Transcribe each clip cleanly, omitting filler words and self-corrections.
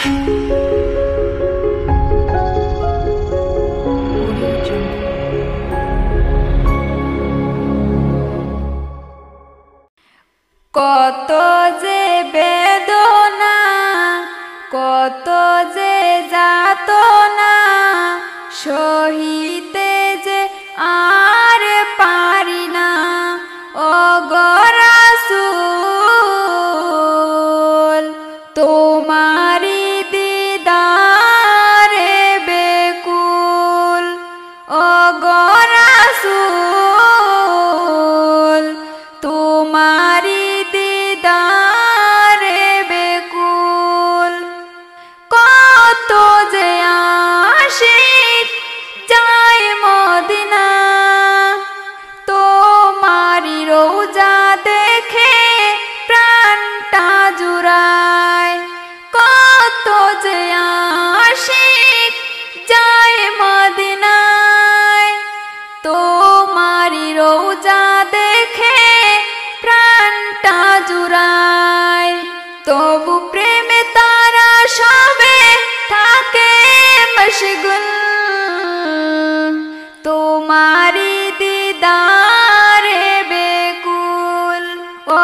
কত যে বেদনা, কত যে যাতনা, সহিতে যে আর পারি না। ওগো রাসূল তোমারি দিদারে বেকুল। ওগো রাসূল তোমারি দিদারে বেকুল। কত যে আশিক যায় মদিনা, তোমারি রওজা দেখে প্রাণটা জুড়ায়। কত যে আশিক যায় মদিনায়, তোমারি রওজা দেখে প্রাণটা জুড়ায়। তবু প্রেমে তারা সবে থাকে মশগুল, তোমারি দিদারে বেকুল।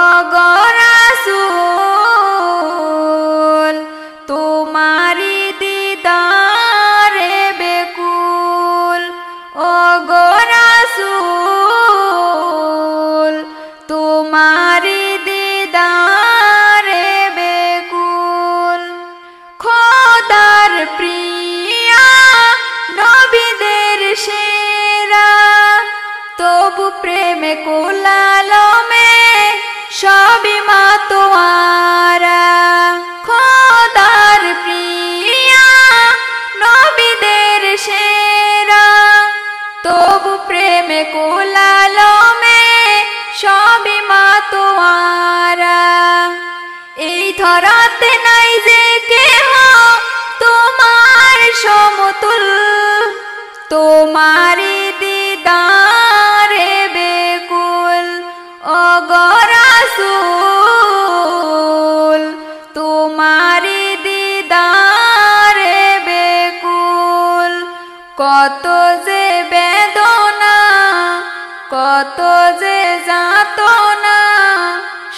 ওগো রাসূল তোমারি দিদারে বেকুল। ওগো রাসূল তোমারি দিদারে বেকুল। খোদার প্রিয়া নবীদের সেরা, তবু প্রেমে কোলালমে সবই মাতোয়ারা। খোদার প্রিয়া নবীদের সেরা, তবু প্রেমে কোলালমে সবই মাতোয়ারা। এই ধরাতে নাই যে কেহ তোমার সমতুল, তোমারি দিদারে বেকুল। ওগো রাসূল তোমারি দিদারে বেকুল। কত যে বেদনা, কত যে যাতনা,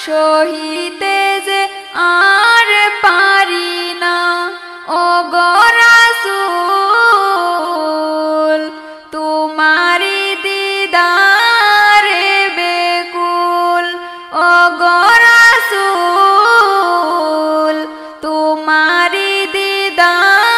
সহিতে যে আর পারি না। ওগো রাসূল তোমারি দিদারে বেকুল। ওগো রাসূল তোমারি দিদারে